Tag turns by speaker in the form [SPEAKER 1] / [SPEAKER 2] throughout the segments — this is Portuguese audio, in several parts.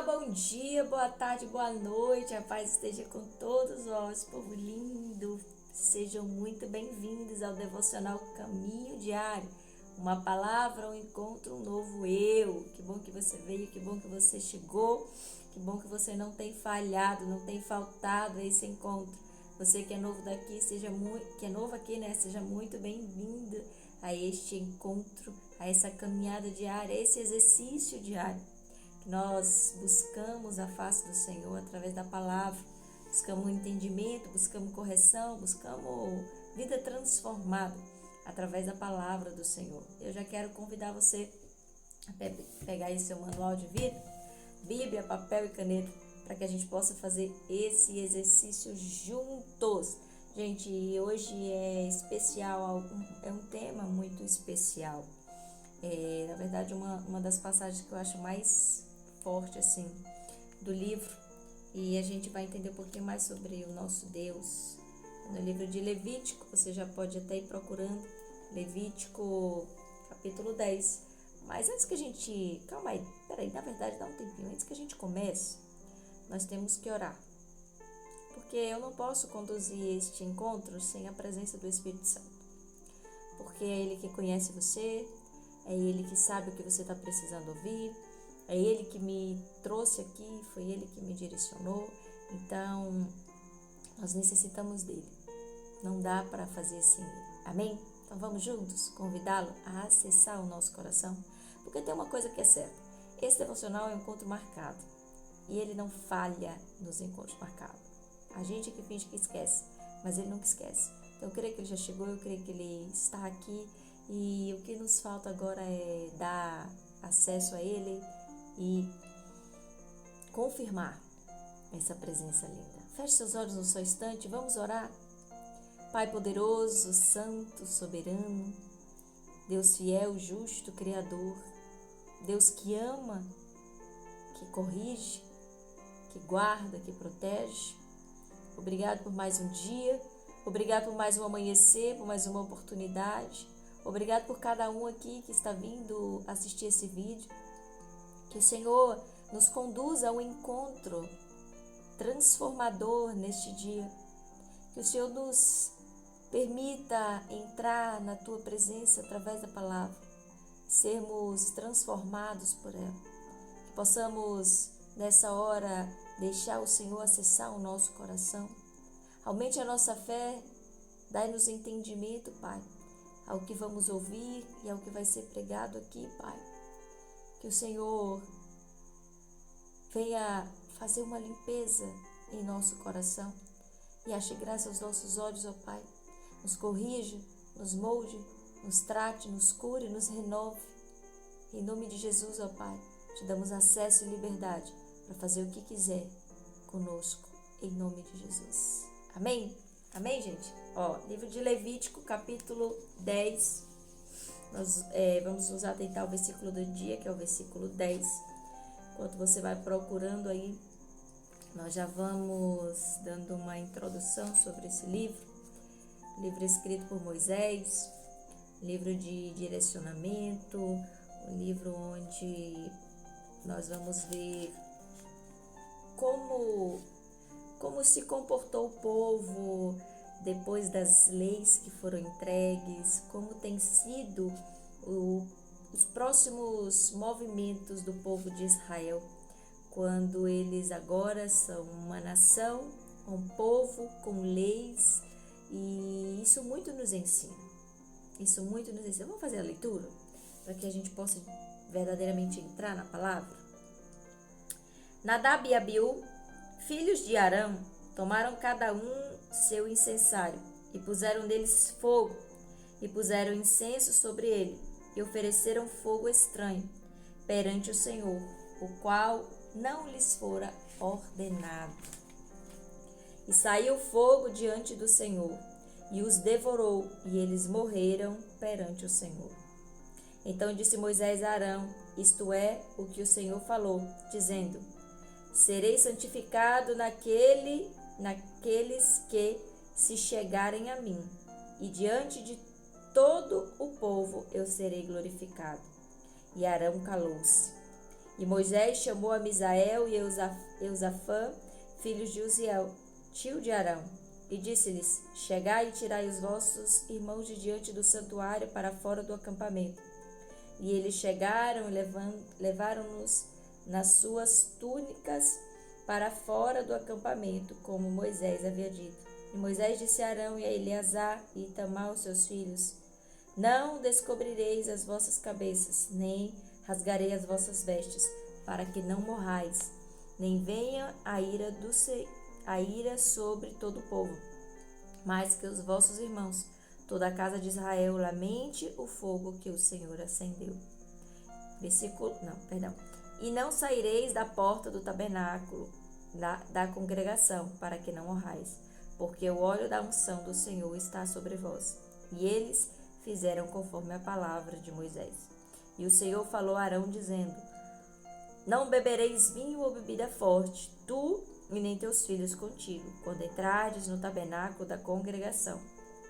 [SPEAKER 1] Olá, bom dia, boa tarde, boa noite, a paz esteja com todos vós, povo lindo. Sejam muito bem-vindos ao Devocional Caminho Diário. Uma palavra, um encontro, um novo eu. Que bom que você veio, que bom que você chegou, que bom que você não tem falhado, não tem faltado a esse encontro. Você que é novo daqui, que é novo aqui, né? Seja muito bem-vindo a este encontro, a essa caminhada diária, a esse exercício diário. Que nós buscamos a face do Senhor através da palavra, buscamos entendimento, buscamos correção, buscamos vida transformada através da palavra do Senhor. Eu já quero convidar você a pegar aí seu manual de vida, Bíblia, papel e caneta, para que a gente possa fazer esse exercício juntos. Gente, hoje é especial, é um tema muito especial. Na verdade, uma das passagens que eu acho mais forte assim do livro, e a gente vai entender um pouquinho mais sobre o nosso Deus no livro de Levítico. Você já pode até ir procurando Levítico capítulo 10. Mas antes que a gente, na verdade dá um tempinho, antes que a gente comece, nós temos que orar, porque eu não posso conduzir este encontro sem a presença do Espírito Santo, porque é Ele que conhece você, é Ele que sabe o que você está precisando ouvir, é Ele que me trouxe aqui, foi Ele que me direcionou. Então, nós necessitamos dEle. Não dá para fazer sem Ele. Amém? Então, vamos juntos convidá-lo a acessar o nosso coração. Porque tem uma coisa que é certa. Esse devocional é um encontro marcado. E Ele não falha nos encontros marcados. A gente é que finge que esquece, mas Ele nunca esquece. Então, eu creio que Ele já chegou, eu creio que Ele está aqui. E o que nos falta agora é dar acesso a Ele e confirmar essa presença linda. Feche seus olhos um só instante, vamos orar. Pai poderoso, santo, soberano, Deus fiel, justo, criador, Deus que ama, que corrige, que guarda, que protege. Obrigado por mais um dia, obrigado por mais um amanhecer, por mais uma oportunidade. Obrigado por cada um aqui que está vindo assistir esse vídeo. Que o Senhor nos conduza a um encontro transformador neste dia. Que o Senhor nos permita entrar na Tua presença através da palavra, sermos transformados por ela. Que possamos, nessa hora, deixar o Senhor acessar o nosso coração. Aumente a nossa fé, dai-nos entendimento, Pai, ao que vamos ouvir e ao que vai ser pregado aqui, Pai. Que o Senhor venha fazer uma limpeza em nosso coração e ache graça aos nossos olhos, ó Pai. Nos corrija, nos molde, nos trate, nos cure, nos renove. Em nome de Jesus, ó Pai, te damos acesso e liberdade para fazer o que quiser conosco, em nome de Jesus. Amém? Amém, gente? Livro de Levítico, capítulo 10. Nós vamos nos atentar ao versículo do dia, que é o versículo 10. Enquanto você vai procurando aí, nós já vamos dando uma introdução sobre esse livro. Livro escrito por Moisés, livro de direcionamento, um livro onde nós vamos ver como se comportou o povo depois das leis que foram entregues, como tem sido os próximos movimentos do povo de Israel, quando eles agora são uma nação, um povo com leis, e isso muito nos ensina. Vamos fazer a leitura para que a gente possa verdadeiramente entrar na palavra? Nadab e Abiú, filhos de Arão, tomaram cada um seu incensário e puseram neles fogo, e puseram incenso sobre ele, e ofereceram fogo estranho perante o Senhor, o qual não lhes fora ordenado. E saiu fogo diante do Senhor, e os devorou, e eles morreram perante o Senhor. Então disse Moisés a Arão, isto é, o que o Senhor falou, dizendo: serei santificado naqueles que se chegarem a mim, e diante de todo o povo eu serei glorificado. E Arão calou-se. E Moisés chamou a Misael e Eusafã, filhos de Uziel, tio de Arão, e disse-lhes: Chegai e tirai os vossos irmãos de diante do santuário para fora do acampamento. E eles chegaram e levaram-nos nas suas túnicas para fora do acampamento, como Moisés havia dito. E Moisés disse a Arão e a Eleazar e Itamar, os seus filhos: Não descobrireis as vossas cabeças, nem rasgarei as vossas vestes, para que não morrais, nem venha a ira sobre todo o povo, mas que os vossos irmãos, toda a casa de Israel, lamente o fogo que o Senhor acendeu. E não saireis da porta do tabernáculo da congregação, para que não morrais, porque o óleo da unção do Senhor está sobre vós. E eles fizeram conforme a palavra de Moisés. E o Senhor falou a Arão, dizendo: Não bebereis vinho ou bebida forte, tu e nem teus filhos contigo, quando entrardes no tabernáculo da congregação,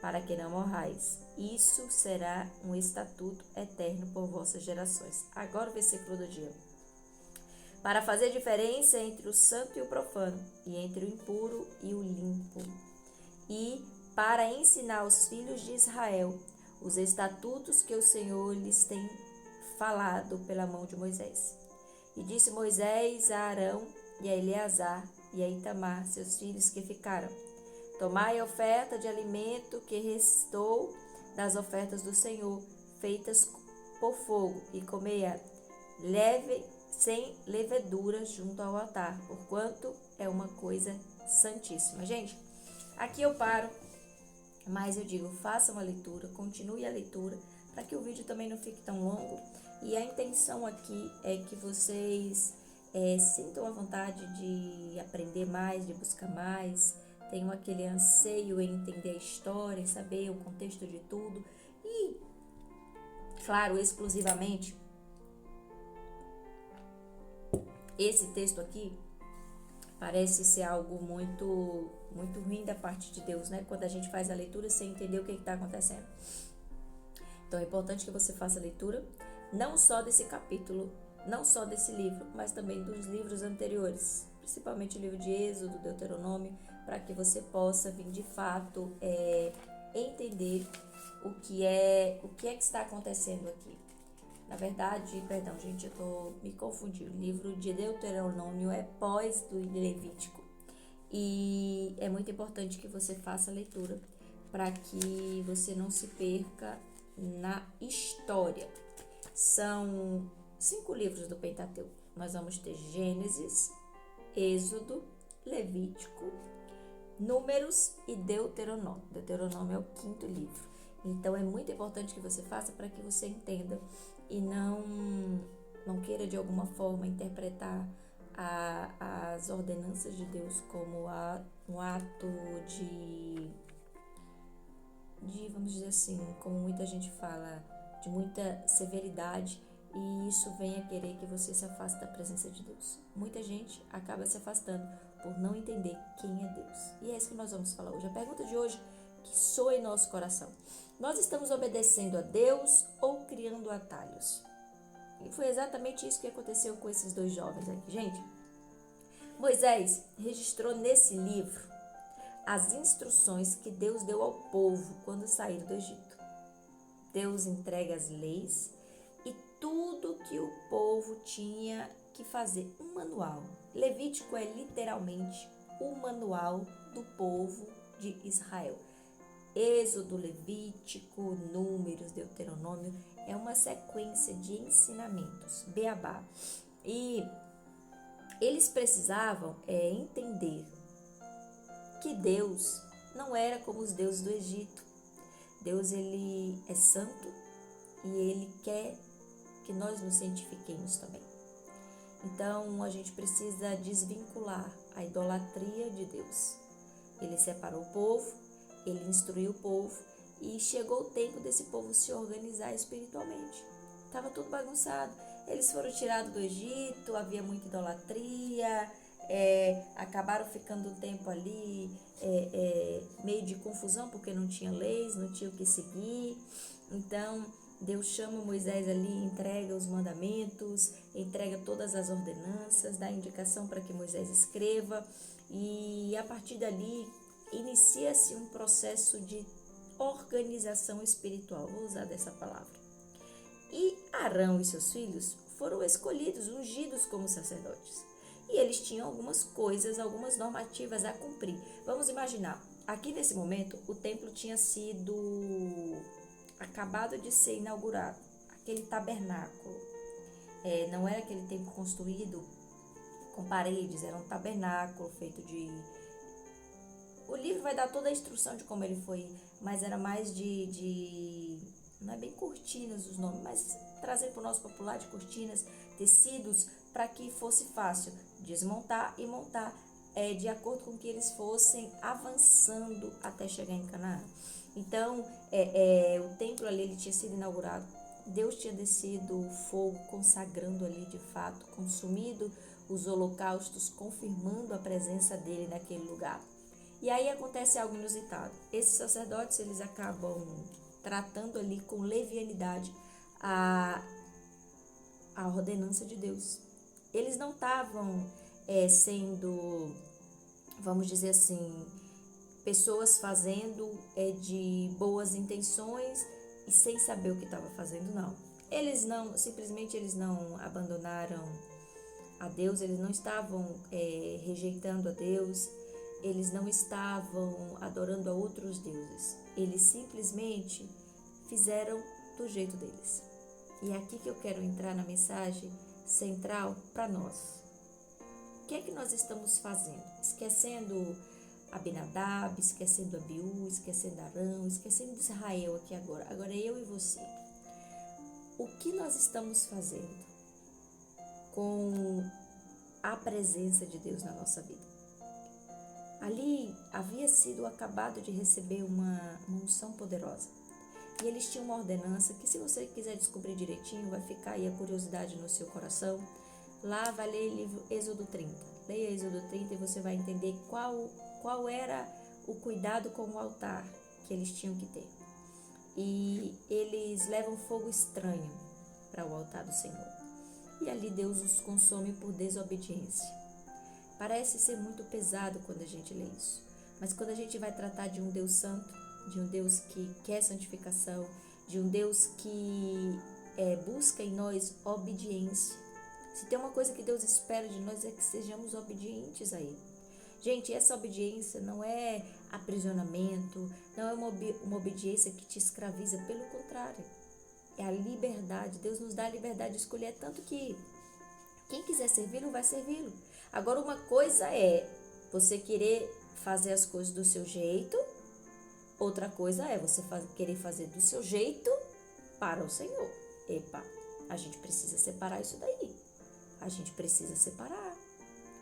[SPEAKER 1] para que não morrais. Isso será um estatuto eterno por vossas gerações. Agora o versículo do dia. Para fazer diferença entre o santo e o profano, e entre o impuro e o limpo, e para ensinar aos filhos de Israel os estatutos que o Senhor lhes tem falado pela mão de Moisés. E disse Moisés a Arão e a Eleazar e a Itamar, seus filhos que ficaram: Tomai a oferta de alimento que restou das ofertas do Senhor, feitas por fogo, e comei-a leve, sem levedura, junto ao altar, porquanto é uma coisa santíssima. Gente, aqui eu paro, mas eu digo, façam a leitura, continue a leitura, para que o vídeo também não fique tão longo. E a intenção aqui é que vocês sintam a vontade de aprender mais, de buscar mais, tenham aquele anseio em entender a história, em saber o contexto de tudo. E, claro, exclusivamente, esse texto aqui parece ser algo muito ruim da parte de Deus, né? Quando a gente faz a leitura sem entender o que está acontecendo. Então é importante que você faça a leitura, não só desse capítulo, não só desse livro, mas também dos livros anteriores, principalmente o livro de Êxodo, Deuteronômio, para que você possa vir de fato entender o que que está acontecendo aqui. Na verdade, perdão, gente, eu tô me confundindo. O livro de Deuteronômio é pós do Levítico. E é muito importante que você faça a leitura para que você não se perca na história. São 5 livros do Pentateuco. Nós vamos ter Gênesis, Êxodo, Levítico, Números e Deuteronômio. Deuteronômio é o 5º livro. Então é muito importante que você faça para que você entenda e não queira de alguma forma interpretar as ordenanças de Deus como um ato de, vamos dizer assim, como muita gente fala, de muita severidade, e isso venha querer que você se afaste da presença de Deus. Muita gente acaba se afastando por não entender quem é Deus. E é isso que nós vamos falar hoje. A pergunta de hoje que soa em nosso coração: nós estamos obedecendo a Deus ou criando atalhos? E foi exatamente isso que aconteceu com esses 2 jovens aqui, gente. Moisés registrou nesse livro as instruções que Deus deu ao povo quando saíram do Egito. Deus entrega as leis e tudo que o povo tinha que fazer, um manual. Levítico é literalmente o manual do povo de Israel. Êxodo, Levítico, Números, Deuteronômio é uma sequência de ensinamentos, beabá. E eles precisavam entender que Deus não era como os deuses do Egito. Deus, ele é santo e ele quer que nós nos santifiquemos também. Então a gente precisa desvincular a idolatria de Deus. Ele separou o povo, ele instruiu o povo e chegou o tempo desse povo se organizar espiritualmente. Estava tudo bagunçado. Eles foram tirados do Egito, havia muita idolatria, acabaram ficando um tempo ali meio de confusão, porque não tinha leis, não tinha o que seguir. Então Deus chama Moisés ali, entrega os mandamentos, entrega todas as ordenanças, dá indicação para que Moisés escreva e a partir dali inicia-se um processo de organização espiritual, vou usar dessa palavra. E Arão e seus filhos foram escolhidos, ungidos como sacerdotes. E eles tinham algumas coisas, algumas normativas a cumprir. Vamos imaginar, aqui nesse momento o templo tinha sido acabado de ser inaugurado, aquele tabernáculo. Não era aquele templo construído com paredes, era um tabernáculo feito de... O livro vai dar toda a instrução de como ele foi, mas era mais não é bem cortinas os nomes, mas trazer para o nosso popular de cortinas, tecidos, para que fosse fácil desmontar e montar de acordo com que eles fossem avançando até chegar em Canaã. Então, o templo ali ele tinha sido inaugurado, Deus tinha descido o fogo, consagrando ali de fato, consumido os holocaustos, confirmando a presença dele naquele lugar. E aí acontece algo inusitado. Esses sacerdotes, eles acabam tratando ali com levianidade a ordenança de Deus. Eles não estavam sendo, vamos dizer assim, pessoas fazendo de boas intenções e sem saber o que estava fazendo, não. Eles não abandonaram a Deus, eles não estavam rejeitando a Deus, eles não estavam adorando a outros deuses. Eles simplesmente fizeram do jeito deles. E é aqui que eu quero entrar na mensagem central para nós. O que é que nós estamos fazendo? Esquecendo Abinadab, esquecendo Abiú, esquecendo Arão, esquecendo Israel aqui agora. Agora eu e você. O que nós estamos fazendo com a presença de Deus na nossa vida? Ali havia sido acabado de receber uma unção poderosa. E eles tinham uma ordenança que, se você quiser descobrir direitinho, vai ficar aí a curiosidade no seu coração. Lá vai ler o livro Êxodo 30. Leia Êxodo 30 e você vai entender qual era o cuidado com o altar que eles tinham que ter. E eles levam fogo estranho para o altar do Senhor. E ali Deus os consome por desobediência. Parece ser muito pesado quando a gente lê isso. Mas quando a gente vai tratar de um Deus santo, de um Deus que quer santificação, de um Deus que busca em nós obediência. Se tem uma coisa que Deus espera de nós é que sejamos obedientes a Ele. Gente, essa obediência não é aprisionamento, não é uma obediência que te escraviza, pelo contrário. É a liberdade. Deus nos dá a liberdade de escolher, tanto que quem quiser servi-lo, vai servi-lo. Agora, uma coisa é você querer fazer as coisas do seu jeito, outra coisa é você querer fazer do seu jeito para o Senhor. Epa, a gente precisa separar isso daí. A gente precisa separar.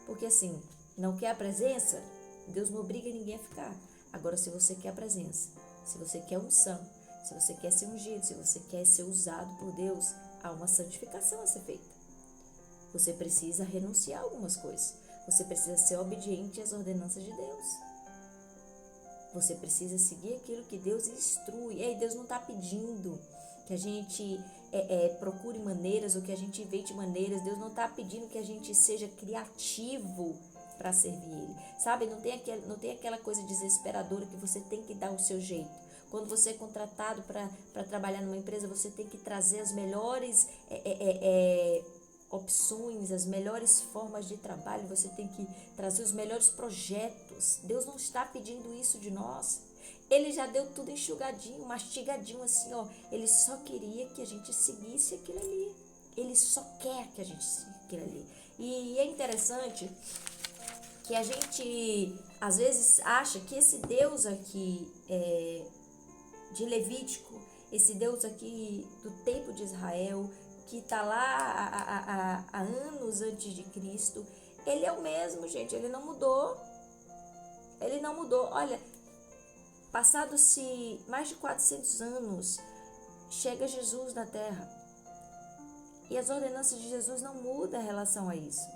[SPEAKER 1] Porque assim, não quer a presença, Deus não obriga ninguém a ficar. Agora, se você quer a presença, se você quer unção, se você quer ser ungido, se você quer ser usado por Deus, há uma santificação a ser feita. Você precisa renunciar a algumas coisas. Você precisa ser obediente às ordenanças de Deus. Você precisa seguir aquilo que Deus instrui. E aí Deus não está pedindo que a gente procure maneiras ou que a gente invente maneiras. Deus não está pedindo que a gente seja criativo para servir Ele. Sabe, não tem aquela coisa desesperadora que você tem que dar o seu jeito. Quando você é contratado para trabalhar numa empresa, você tem que trazer as melhores opções, as melhores formas de trabalho, você tem que trazer os melhores projetos. Deus não está pedindo isso de nós. Ele já deu tudo enxugadinho, mastigadinho assim, ó. Ele só queria que a gente seguisse aquilo ali. Ele só quer que a gente siga aquilo ali. E é interessante que a gente, às vezes, acha que esse Deus aqui de Levítico, esse Deus aqui do tempo de Israel, que está lá há anos antes de Cristo, ele é o mesmo, gente, ele não mudou. Ele não mudou. Olha, passados-se mais de 400 anos, chega Jesus na Terra. E as ordenanças de Jesus não mudam em relação a isso.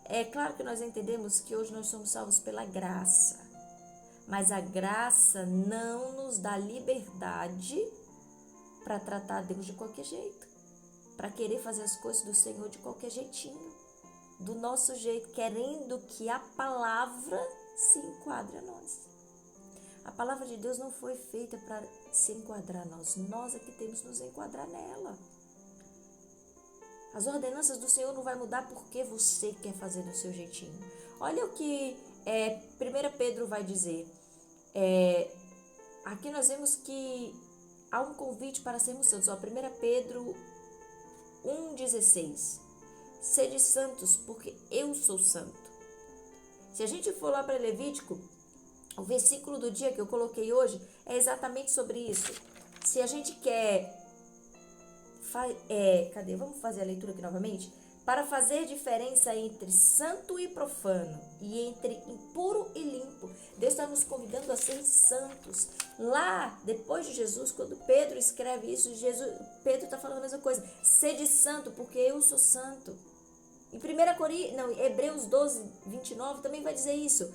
[SPEAKER 1] É claro que nós entendemos que hoje nós somos salvos pela graça. Mas a graça não nos dá liberdade para tratar Deus de qualquer jeito, para querer fazer as coisas do Senhor de qualquer jeitinho, do nosso jeito, querendo que a palavra se enquadre a nós. A palavra de Deus não foi feita para se enquadrar a nós é que temos que nos enquadrar nela. As ordenanças do Senhor não vai mudar porque você quer fazer do seu jeitinho. Olha o que 1 Pedro vai dizer. Aqui nós vemos que há um convite para sermos santos. 1 Pedro 1,16. Sede santos, porque eu sou santo. Se a gente for lá para Levítico, o versículo do dia que eu coloquei hoje é exatamente sobre isso. Se a gente quer... Vamos fazer a leitura aqui novamente? Para fazer diferença entre santo e profano, e entre impuro e limpo. Deus está nos convidando a ser santos. Lá, depois de Jesus, quando Pedro escreve isso, Pedro está falando a mesma coisa. Sede santo, porque eu sou santo. Em Hebreus 12, 29 também vai dizer isso.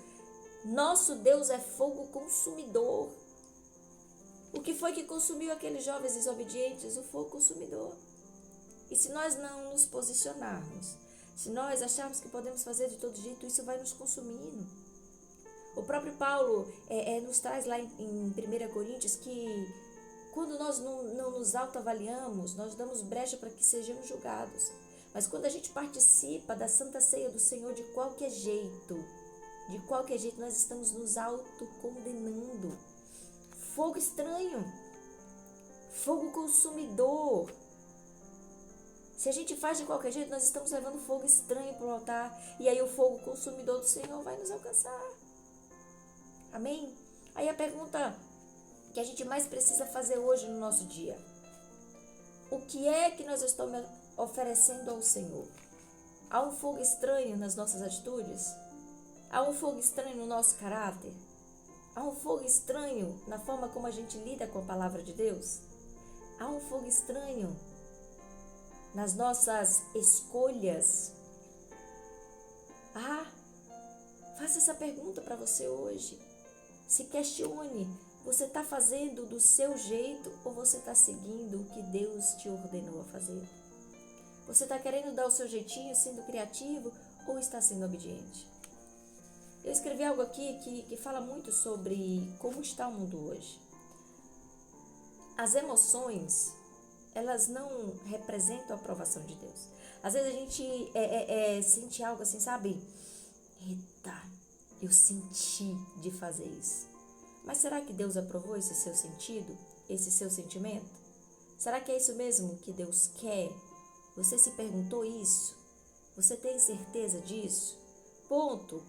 [SPEAKER 1] Nosso Deus é fogo consumidor. O que foi que consumiu aqueles jovens desobedientes? O fogo consumidor. E se nós não nos posicionarmos, se nós acharmos que podemos fazer de todo jeito, isso vai nos consumindo. O próprio Paulo nos traz lá em 1 Coríntios que quando nós não nos autoavaliamos, nós damos brecha para que sejamos julgados. Mas quando a gente participa da Santa Ceia do Senhor de qualquer jeito nós estamos nos autocondenando. Fogo estranho, fogo consumidor. Se a gente faz de qualquer jeito, nós estamos levando fogo estranho para o altar. E aí o fogo consumidor do Senhor vai nos alcançar. Amém? Aí a pergunta que a gente mais precisa fazer hoje no nosso dia. O que é que nós estamos oferecendo ao Senhor? Há um fogo estranho nas nossas atitudes? Há um fogo estranho no nosso caráter? Há um fogo estranho na forma como a gente lida com a palavra de Deus? Há um fogo estranho nas nossas escolhas? Faça essa pergunta para você hoje. Se questione, você está fazendo do seu jeito ou você está seguindo o que Deus te ordenou a fazer? Você está querendo dar o seu jeitinho, sendo criativo, ou está sendo obediente? Eu escrevi algo aqui que fala muito sobre como está o mundo hoje. As emoções, elas não representam a aprovação de Deus. Às vezes a gente sente algo assim, sabe? Eita, eu senti de fazer isso. Mas será que Deus aprovou esse seu sentido? Esse seu sentimento? Será que é isso mesmo que Deus quer? Você se perguntou isso? Você tem certeza disso? Ponto.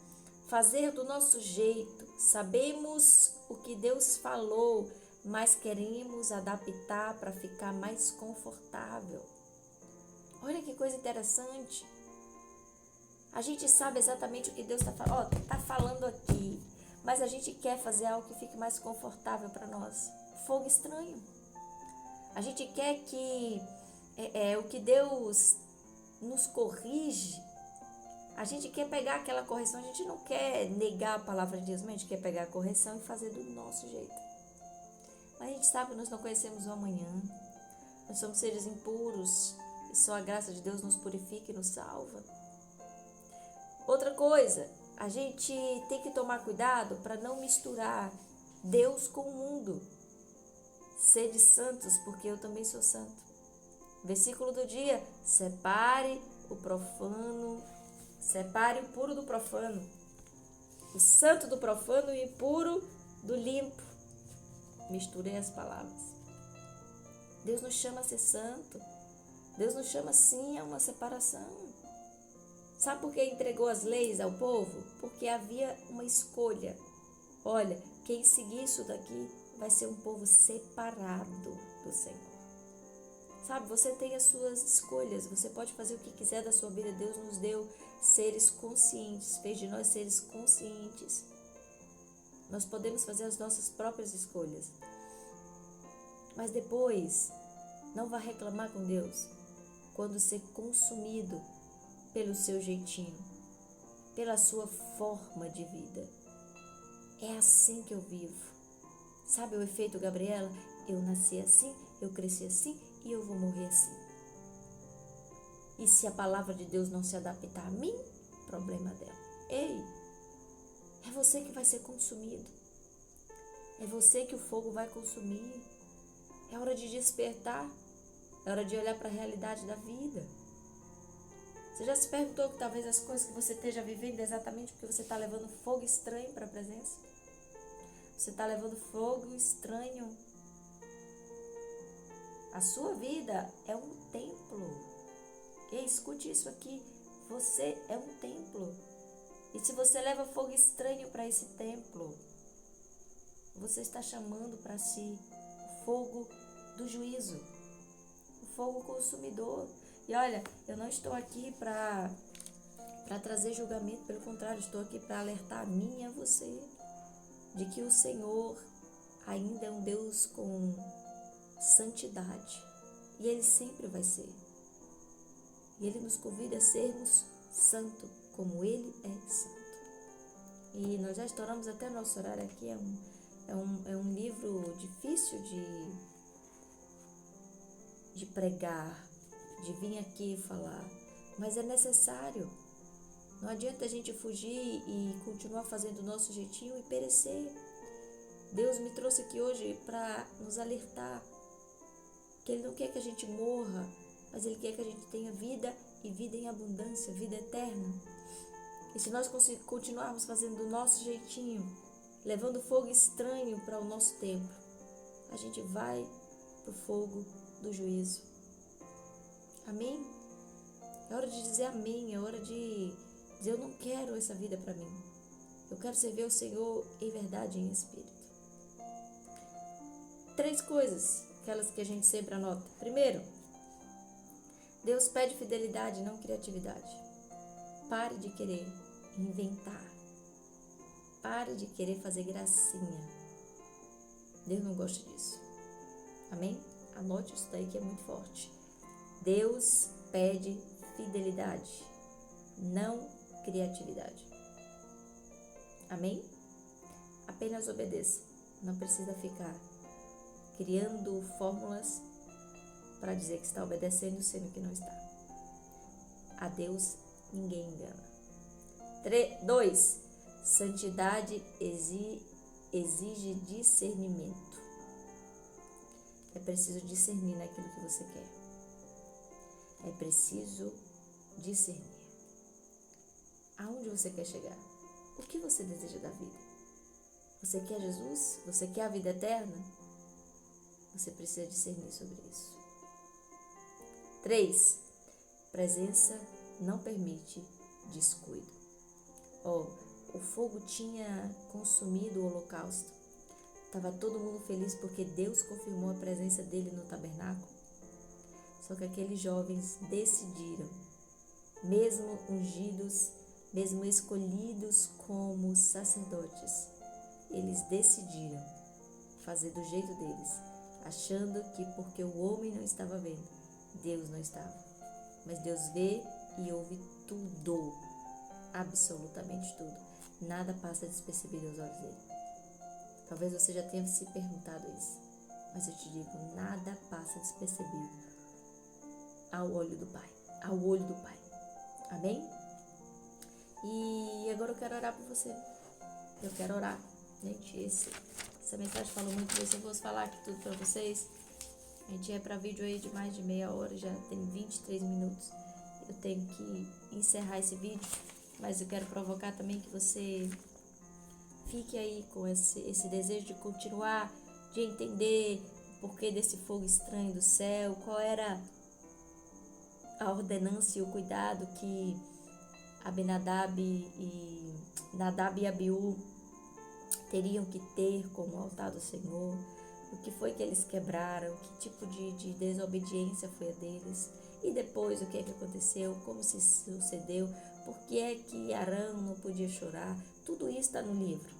[SPEAKER 1] Fazer do nosso jeito. Sabemos o que Deus falou, mas queremos adaptar para ficar mais confortável. Olha que coisa interessante. A gente sabe exatamente o que Deus está falando aqui, mas a gente quer fazer algo que fique mais confortável para nós. Fogo estranho. A gente quer que o que Deus nos corrige, a gente quer pegar aquela correção, a gente não quer negar a palavra de Deus, mas a gente quer pegar a correção e fazer do nosso jeito. Mas a gente sabe que nós não conhecemos o amanhã, nós somos seres impuros e só a graça de Deus nos purifica e nos salva. Outra coisa, a gente tem que tomar cuidado para não misturar Deus com o mundo. Sede santos, porque eu também sou santo. Versículo do dia, separe o profano, separe o puro do profano, o santo do profano e o puro do limpo. Misturei as palavras. Deus nos chama a ser santo. Deus nos chama sim a uma separação. Sabe por que entregou as leis ao povo? Porque havia uma escolha. Olha, quem seguir isso daqui vai ser um povo separado do Senhor. Sabe, você tem as suas escolhas, você pode fazer o que quiser da sua vida. Deus nos deu seres conscientes, fez de nós seres conscientes. Nós podemos fazer as nossas próprias escolhas. Mas depois, não vá reclamar com Deus quando ser consumido pelo seu jeitinho, pela sua forma de vida. É assim que eu vivo. Sabe o efeito Gabriela? Eu nasci assim, eu cresci assim e eu vou morrer assim. E se a palavra de Deus não se adaptar a mim, problema dela. Ei, é você que vai ser consumido. É você que o fogo vai consumir. É hora de despertar. É hora de olhar para a realidade da vida. Você já se perguntou que talvez as coisas que você esteja vivendo é exatamente porque você está levando fogo estranho para a presença? Você está levando fogo estranho. A sua vida é um templo. Ei, escute isso aqui. Você é um templo. E se você leva fogo estranho para esse templo, você está chamando para si o fogo do juízo, o fogo consumidor. E olha, eu não estou aqui para trazer julgamento, pelo contrário, estou aqui para alertar a mim e a você de que o Senhor ainda é um Deus com santidade. E Ele sempre vai ser. E Ele nos convida a sermos santos, como Ele é santo. E nós já estouramos até o nosso horário aqui. É um livro difícil de pregar, de vir aqui falar, mas é necessário. Não adianta a gente fugir e continuar fazendo o nosso jeitinho e perecer. Deus me trouxe aqui hoje para nos alertar que Ele não quer que a gente morra, mas Ele quer que a gente tenha vida e vida em abundância, vida eterna. E se nós continuarmos fazendo do nosso jeitinho, levando fogo estranho para o nosso tempo, a gente vai para o fogo do juízo. Amém? É hora de dizer amém, é hora de dizer eu não quero essa vida para mim. Eu quero servir ao Senhor em verdade e em espírito. 3 coisas, aquelas que a gente sempre anota. Primeiro, Deus pede fidelidade, não criatividade. Pare de querer inventar. Pare de querer fazer gracinha. Deus não gosta disso. Amém? Anote isso daí que é muito forte. Deus pede fidelidade, não criatividade. Amém? Apenas obedeça. Não precisa ficar criando fórmulas para dizer que está obedecendo, sendo que não está. A Deus ninguém engana. 2. Santidade exige discernimento. É preciso discernir naquilo que você quer. É preciso discernir. Aonde você quer chegar? O que você deseja da vida? Você quer Jesus? Você quer a vida eterna? Você precisa discernir sobre isso. 3. Presença não permite descuido. O fogo tinha consumido o holocausto. Estava todo mundo feliz porque Deus confirmou a presença dele no tabernáculo. Só que aqueles jovens decidiram, mesmo ungidos, mesmo escolhidos como sacerdotes, eles decidiram fazer do jeito deles, achando que porque o homem não estava vendo, Deus não estava. Mas Deus vê e ouve tudo, absolutamente tudo. Nada passa despercebido aos olhos dele. Talvez você já tenha se perguntado isso, mas eu te digo, nada passa despercebido ao olho do Pai, ao olho do Pai. Amém? E agora eu quero orar por você. Eu quero orar. Gente, essa mensagem falou muito bem. Se eu fosse falar aqui tudo para vocês, a gente é para vídeo aí de mais de meia hora, já tem 23 minutos. Eu tenho que encerrar esse vídeo, mas eu quero provocar também que você fique aí com esse desejo de continuar, de entender o porquê desse fogo estranho do céu, qual era a ordenança e o cuidado que Nadab e Abiú teriam que ter com o altar do Senhor, o que foi que eles quebraram, que tipo de desobediência foi a deles, e depois o que é que aconteceu, como se sucedeu, por que é que Arão não podia chorar. Tudo isso está no livro.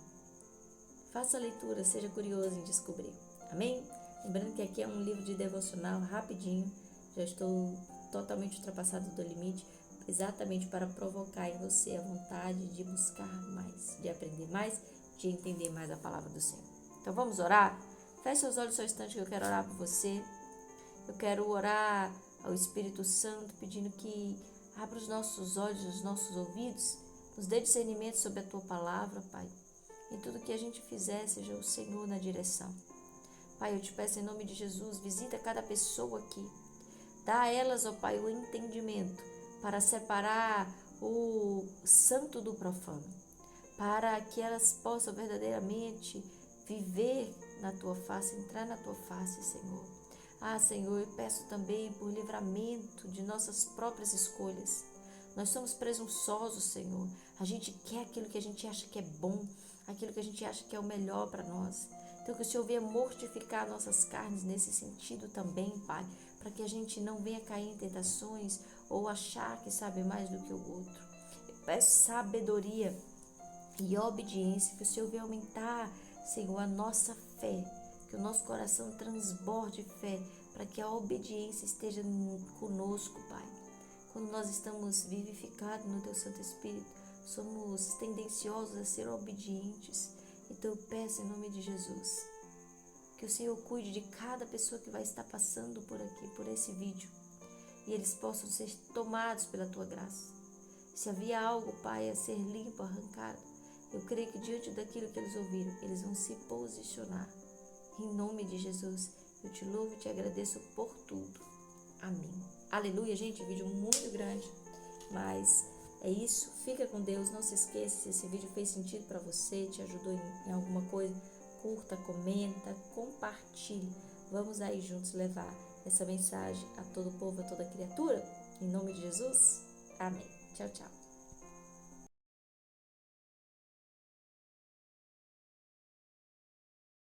[SPEAKER 1] Faça a leitura, seja curioso em descobrir. Amém? Lembrando que aqui é um livro de devocional rapidinho, já estou totalmente ultrapassado do limite, exatamente para provocar em você a vontade de buscar mais, de aprender mais, de entender mais a palavra do Senhor. Então vamos orar? Feche seus olhos só um instante que eu quero orar por você. Eu quero orar ao Espírito Santo, pedindo que abra os nossos olhos, os nossos ouvidos, nos dê discernimento sobre a Tua palavra, Pai. E tudo que a gente fizer, seja o Senhor na direção. Pai, eu te peço em nome de Jesus, visita cada pessoa aqui. Dá a elas, ó Pai, o entendimento para separar o santo do profano, para que elas possam verdadeiramente viver na Tua face, entrar na Tua face, Senhor. Senhor, eu peço também por livramento de nossas próprias escolhas. Nós somos presunçosos, Senhor. A gente quer aquilo que a gente acha que é bom, aquilo que a gente acha que é o melhor para nós. Então, que o Senhor venha mortificar nossas carnes nesse sentido também, Pai, para que a gente não venha cair em tentações ou achar que sabe mais do que o outro. Eu peço sabedoria e obediência, que o Senhor venha aumentar, Senhor, a nossa fé, que o nosso coração transborde fé, para que a obediência esteja conosco, Pai. Quando nós estamos vivificados no Teu Santo Espírito, somos tendenciosos a ser obedientes. Então eu peço em nome de Jesus, que o Senhor cuide de cada pessoa que vai estar passando por aqui, por esse vídeo, e eles possam ser tomados pela Tua graça. Se havia algo, Pai, a ser limpo, arrancado, eu creio que diante daquilo que eles ouviram, eles vão se posicionar. Em nome de Jesus, eu te louvo e te agradeço por tudo. Amém. Aleluia, gente, vídeo muito grande, mas é isso. Fica com Deus, não se esqueça, se esse vídeo fez sentido para você, te ajudou em alguma coisa, curta, comenta, compartilhe. Vamos aí juntos levar essa mensagem a todo o povo, a toda criatura. Em nome de Jesus, amém. Tchau, tchau.